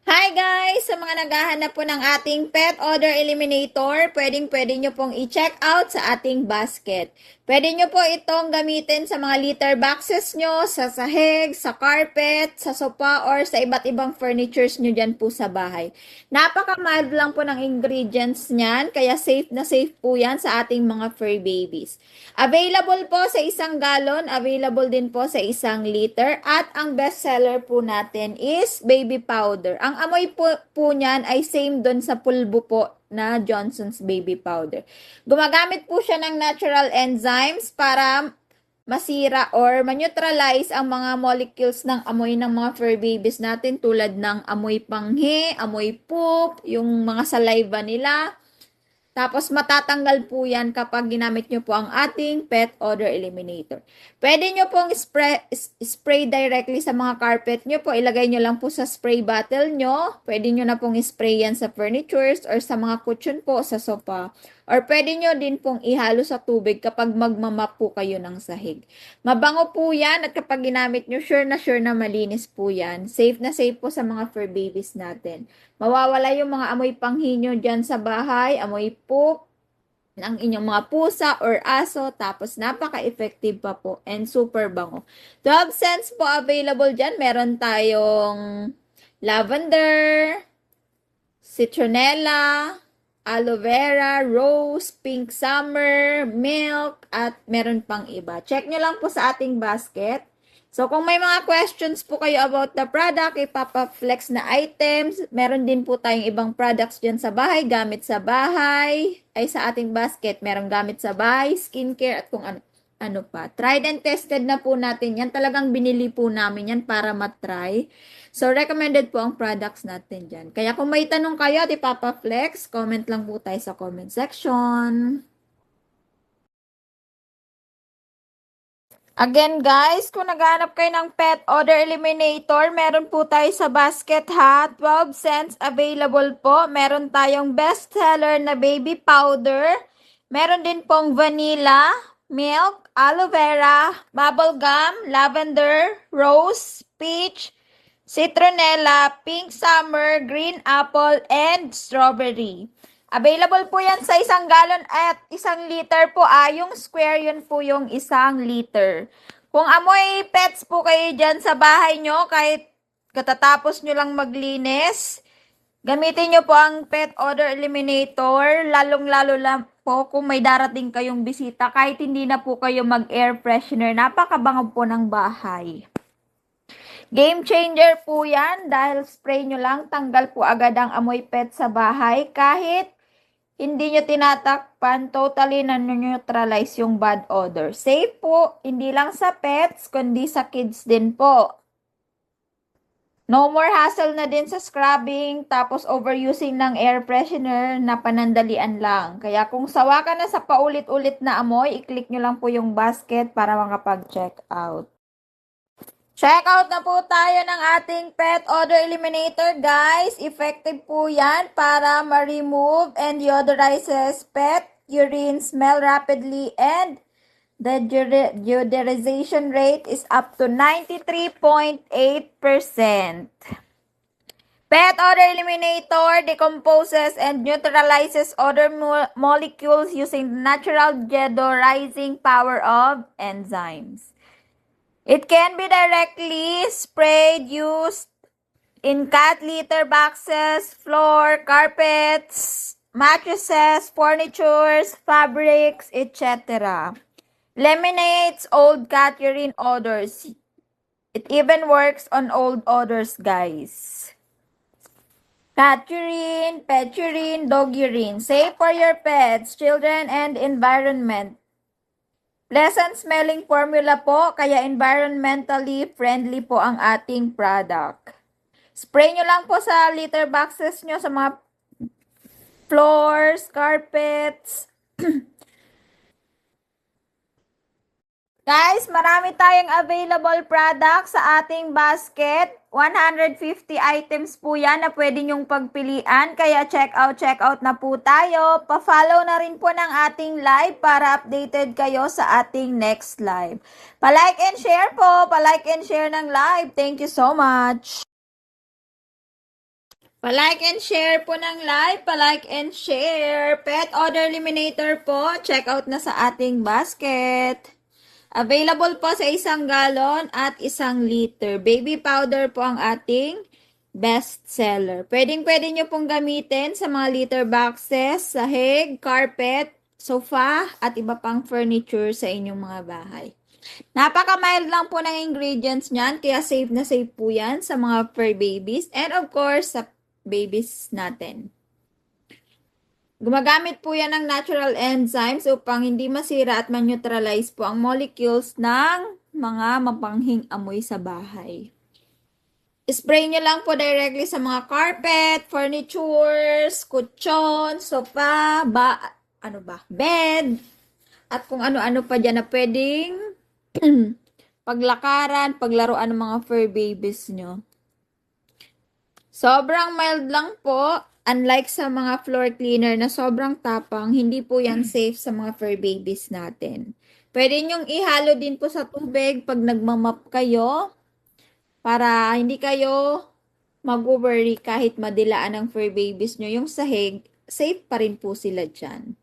Hi guys! Sa mga naghahanap po ng ating pet odor eliminator, pwede nyo pong i-check out sa ating basket. Pwede nyo po itong gamitin sa mga litter boxes nyo, sa sahig, sa carpet, sa sofa, or sa iba't ibang furnitures nyo dyan po sa bahay. Napaka-mild lang po ng ingredients niyan, kaya safe na safe po yan sa ating mga fur babies. Available po sa 1 galon, available din po sa 1 liter, at ang best seller po natin is baby powder. Ang amoy po niyan ay same doon sa pulbo po na Johnson's baby powder. Gumagamit po siya ng natural enzymes para masira or ma-neutralize ang mga molecules ng amoy ng mga fur babies natin tulad ng amoy panghi, amoy poop, yung mga saliva nila. Tapos matatanggal po yan kapag ginamit nyo po ang ating pet odor eliminator. Pwede nyo pong spray directly sa mga carpet nyo po. Ilagay nyo lang po sa spray bottle nyo. Pwede nyo na pong spray yan sa furnitures or sa mga cushion po sa sofa. Or pwede nyo din pong ihalo sa tubig kapag magmamap po kayo ng sahig. Mabango po yan at kapag ginamit nyo, sure na malinis po yan. Safe na safe po sa mga fur babies natin. Mawawala yung mga amoy panghinyo dyan sa bahay, amoy poop ng inyong mga pusa or aso, tapos napaka-effective pa po and super bango. 12 cents po available dyan. Meron tayong lavender, citronella, aloe vera, rose, pink summer, milk, at meron pang iba. Check nyo lang po sa ating basket. So, kung may mga questions po kayo about the product, ipapa-flex na items, meron din po tayong ibang products dyan sa bahay, gamit sa bahay, ay sa ating basket, meron gamit sa bahay, skincare, at kung ano pa. Tried and tested na po natin yan. Talagang binili po namin yan para matry. So, recommended po ang products natin dyan. Kaya kung may tanong kayo at ipapa-flex, comment lang po tayo sa comment section. Again guys, kung naghahanap kayo ng pet odor eliminator, meron po tayo sa basket ha. 12 cents available po. Meron tayong best seller na baby powder. Meron din pong vanilla, milk, aloe vera, bubble gum, lavender, rose, peach, citronella, pink summer, green apple, and strawberry. Available po yan sa 1 galon at 1 liter po. Yung square yun po yung 1 liter. Kung amoy pets po kayo dyan sa bahay nyo, kahit katatapos nyo lang maglinis, gamitin nyo po ang pet odor eliminator. Lalong-lalo lang po kung may darating kayong bisita, kahit hindi na po kayo mag-air freshener. Napakabango po ng bahay. Game changer po yan dahil spray nyo lang, tanggal po agad ang amoy pet sa bahay. Kahit hindi nyo tinatakpan, totally na-neutralize yung bad odor. Safe po, hindi lang sa pets, kundi sa kids din po. No more hassle na din sa scrubbing, tapos overusing ng air freshener na panandalian lang. Kaya kung sawa ka na sa paulit-ulit na amoy, i-click nyo lang po yung basket para makapag-check out. Check out na po tayo ng ating pet odor eliminator, guys. Effective po yan para ma-remove and deodorizes pet urine smell rapidly, and the deodorization rate is up to 93.8%. Pet odor eliminator decomposes and neutralizes odor molecules using the natural deodorizing power of enzymes. It can be directly sprayed, used in cat litter boxes, floor, carpets, mattresses, furnitures, fabrics, etc. Eliminates old cat urine odors. It even works on old odors, guys. Cat urine, pet urine, dog urine. Safe for your pets, children, and environment. Pleasant smelling formula po, kaya environmentally friendly po ang ating product. Spray nyo lang po sa litter boxes nyo, sa mga floors, carpets. Guys, marami tayong available products sa ating basket. 150 items po yan na pwede nyong pagpilian. Kaya check out na po tayo. Pa-follow na rin po ng ating live para updated kayo sa ating next live. Pa-like and share po. Pa-like and share ng live. Thank you so much. Pa-like and share po ng live. Pa-like and share. Pet odor eliminator po. Check out na sa ating basket. Available po sa 1 galon at 1 liter. Baby powder po ang ating best seller. Pwedeng-pwede nyo pong gamitin sa mga litter boxes, sahig, carpet, sofa, at iba pang furniture sa inyong mga bahay. Napaka-mild lang po ng ingredients niyan, kaya safe na safe po yan sa mga fur babies and of course sa babies natin. Gumagamit po yan ng natural enzymes upang hindi masira at ma-neutralize po ang molecules ng mga mapanghing amoy sa bahay. Spray nyo lang po directly sa mga carpet, furnitures, kutsyon, sofa, bed, at kung ano-ano pa dyan na pwedeng paglakaran, paglaruan ng mga fur babies nyo. Sobrang mild lang po. Unlike sa mga floor cleaner na sobrang tapang, hindi po yan safe sa mga fur babies natin. Pwede nyong ihalo din po sa tubig pag nagmamap kayo para hindi kayo mag-worry kahit madilaan ng fur babies nyo. Yung sahig, safe pa rin po sila dyan.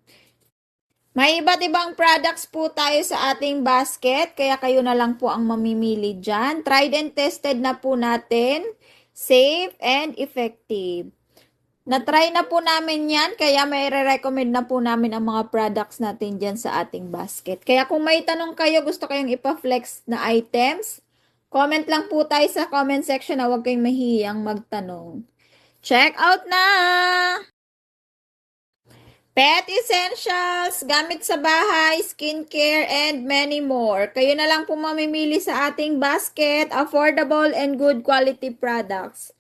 May iba't ibang products po tayo sa ating basket, kaya kayo na lang po ang mamimili dyan. Tried and tested na po natin, safe and effective. Na-try na po namin yan, kaya may re-recommend na po namin ang mga products natin dyan sa ating basket. Kaya kung may tanong kayo, gusto kayong ipa-flex na items, comment lang po tayo sa comment section na huwag kayong mahihiyang magtanong. Check out na! Pet essentials, gamit sa bahay, skincare, and many more. Kayo na lang po mamimili sa ating basket, affordable and good quality products.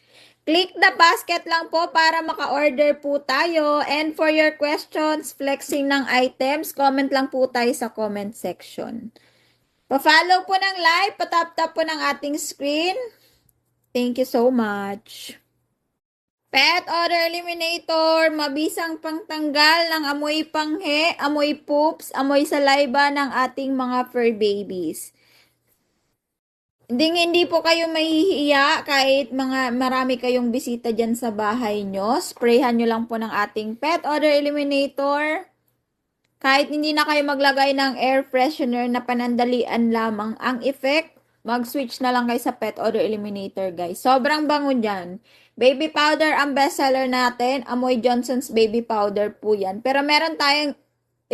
Click the basket lang po para maka-order po tayo. And for your questions, flexing ng items, comment lang po tayo sa comment section. Pa-follow po ng live, patap-tap po ng ating screen. Thank you so much. Pet odor eliminator, mabisang pangtanggal ng amoy panghe, amoy poops, amoy saliva ng ating mga fur babies. Hindi po kayo mahihiya kahit marami kayong bisita dyan sa bahay nyo. Sprayhan nyo lang po ng ating pet odor eliminator. Kahit hindi na kayo maglagay ng air freshener na panandalian lamang ang effect, mag-switch na lang kayo sa pet odor eliminator, guys. Sobrang bango dyan. Baby powder ang bestseller natin. Amoy Johnson's baby powder po yan. Pero meron tayong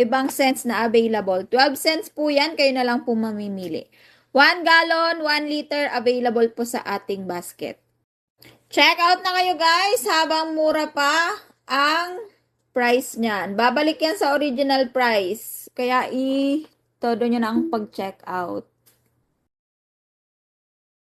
ibang scents na available. 12 cents po yan. Kayo na lang po mamimili. 1 gallon, 1 liter available po sa ating basket. Check out na kayo guys habang mura pa ang price niyan. Babalik yan sa original price. Kaya todo nyo na ang pag-check out.